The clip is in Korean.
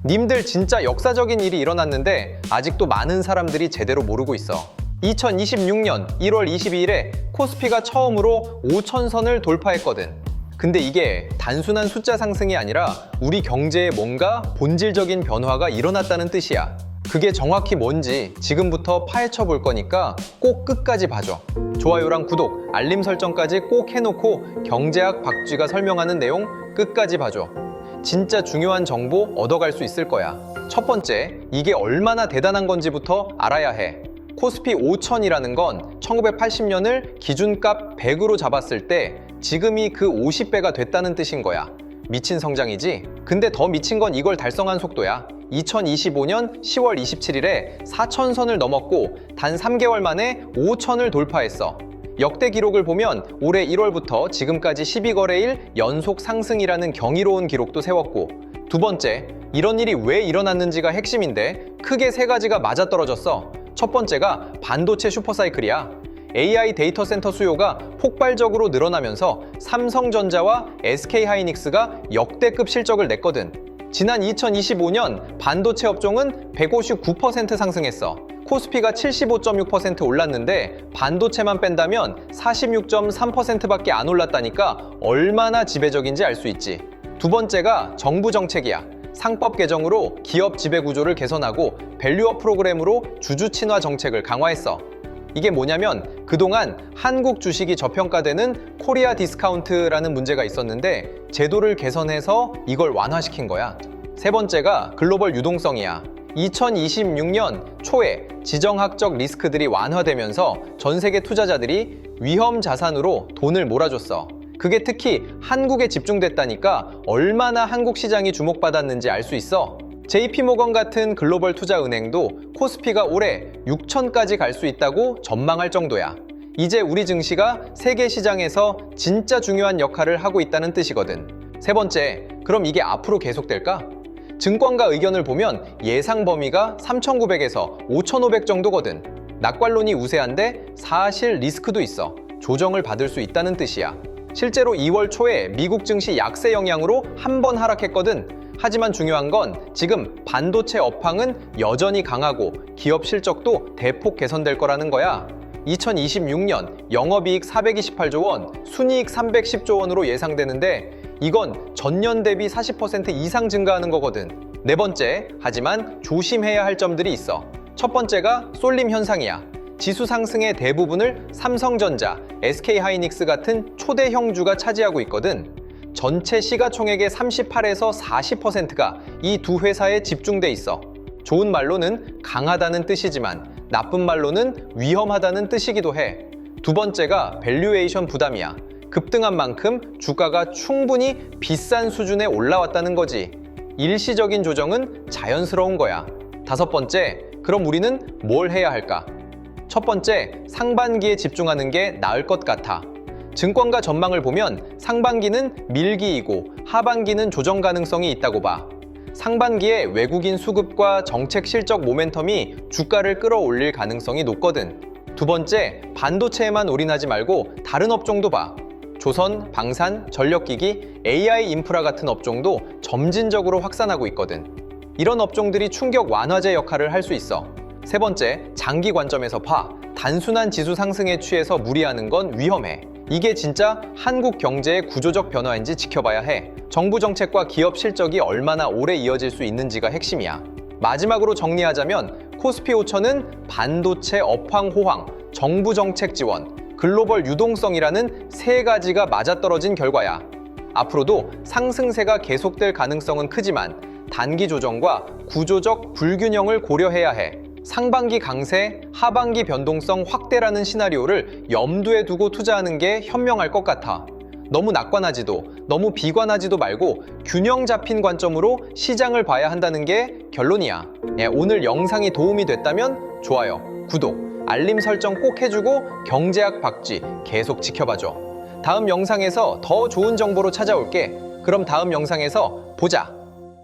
님들 진짜 역사적인 일이 일어났는데 아직도 많은 사람들이 제대로 모르고 있어. 2026년 1월 22일에 코스피가 처음으로 5,000선을 돌파했거든. 근데 이게 단순한 숫자 상승이 아니라 우리 경제에 뭔가 본질적인 변화가 일어났다는 뜻이야. 그게 정확히 뭔지 지금부터 파헤쳐 볼 거니까 꼭 끝까지 봐줘. 좋아요랑 구독, 알림 설정까지 꼭 해놓고 경제학 박쥐가 설명하는 내용 끝까지 봐줘. 진짜 중요한 정보 얻어갈 수 있을 거야. 첫 번째, 이게 얼마나 대단한 건지부터 알아야 해. 코스피 5000이라는 건 1980년을 기준값 100으로 잡았을 때 지금이 그 50배가 됐다는 뜻인 거야. 미친 성장이지? 근데 더 미친 건 이걸 달성한 속도야. 2025년 10월 27일에 4000선을 넘었고 단 3개월 만에 5000을 돌파했어. 역대 기록을 보면 올해 1월부터 지금까지 12거래일 연속 상승이라는 경이로운 기록도 세웠고, 두 번째, 이런 일이 왜 일어났는지가 핵심인데 크게 세 가지가 맞아떨어졌어. 첫 번째가 반도체 슈퍼사이클이야. AI 데이터 센터 수요가 폭발적으로 늘어나면서 삼성전자와 SK하이닉스가 역대급 실적을 냈거든. 지난 2025년 반도체 업종은 159% 상승했어. 코스피가 75.6% 올랐는데 반도체만 뺀다면 46.3%밖에 안 올랐다니까 얼마나 지배적인지 알 수 있지. 두 번째가 정부 정책이야. 상법 개정으로 기업 지배 구조를 개선하고 밸류업 프로그램으로 주주 친화 정책을 강화했어. 이게 뭐냐면 그동안 한국 주식이 저평가되는 코리아 디스카운트라는 문제가 있었는데 제도를 개선해서 이걸 완화시킨 거야. 세 번째가 글로벌 유동성이야. 2026년 초에 지정학적 리스크들이 완화되면서 전 세계 투자자들이 위험 자산으로 돈을 몰아줬어. 그게 특히 한국에 집중됐다니까 얼마나 한국 시장이 주목받았는지 알 수 있어. JP모건 같은 글로벌 투자은행도 코스피가 올해 6,000까지 갈 수 있다고 전망할 정도야. 이제 우리 증시가 세계 시장에서 진짜 중요한 역할을 하고 있다는 뜻이거든. 세 번째, 그럼 이게 앞으로 계속될까? 증권가 의견을 보면 예상 범위가 3,900에서 5,500 정도거든. 낙관론이 우세한데 사실 리스크도 있어. 조정을 받을 수 있다는 뜻이야. 실제로 2월 초에 미국 증시 약세 영향으로 한 번 하락했거든. 하지만 중요한 건 지금 반도체 업황은 여전히 강하고 기업 실적도 대폭 개선될 거라는 거야. 2026년 영업이익 428조 원, 순이익 310조 원으로 예상되는데 이건 전년 대비 40% 이상 증가하는 거거든. 네 번째, 하지만 조심해야 할 점들이 있어. 첫 번째가 쏠림 현상이야. 지수 상승의 대부분을 삼성전자, SK하이닉스 같은 초대 형주가 차지하고 있거든. 전체 시가총액의 38에서 40%가 이 두 회사에 집중돼 있어. 좋은 말로는 강하다는 뜻이지만 나쁜 말로는 위험하다는 뜻이기도 해. 두 번째가 밸류에이션 부담이야. 급등한 만큼 주가가 충분히 비싼 수준에 올라왔다는 거지. 일시적인 조정은 자연스러운 거야. 다섯 번째, 그럼 우리는 뭘 해야 할까? 첫 번째, 상반기에 집중하는 게 나을 것 같아. 증권가 전망을 보면 상반기는 밀기이고 하반기는 조정 가능성이 있다고 봐. 상반기에 외국인 수급과 정책 실적 모멘텀이 주가를 끌어올릴 가능성이 높거든. 두 번째, 반도체에만 올인하지 말고 다른 업종도 봐. 조선, 방산, 전력기기, AI 인프라 같은 업종도 점진적으로 확산하고 있거든. 이런 업종들이 충격 완화제 역할을 할 수 있어. 세 번째, 장기 관점에서 봐. 단순한 지수 상승에 취해서 무리하는 건 위험해. 이게 진짜 한국 경제의 구조적 변화인지 지켜봐야 해. 정부 정책과 기업 실적이 얼마나 오래 이어질 수 있는지가 핵심이야. 마지막으로 정리하자면 코스피 5천은 반도체 업황 호황, 정부 정책 지원, 글로벌 유동성이라는 세 가지가 맞아떨어진 결과야. 앞으로도 상승세가 계속될 가능성은 크지만 단기 조정과 구조적 불균형을 고려해야 해. 상반기 강세, 하반기 변동성 확대라는 시나리오를 염두에 두고 투자하는 게 현명할 것 같아. 너무 낙관하지도, 너무 비관하지도 말고 균형 잡힌 관점으로 시장을 봐야 한다는 게 결론이야. 오늘 영상이 도움이 됐다면 좋아요, 구독, 알림 설정 꼭 해주고 경제학 박쥐 계속 지켜봐줘. 다음 영상에서 더 좋은 정보로 찾아올게. 그럼 다음 영상에서 보자.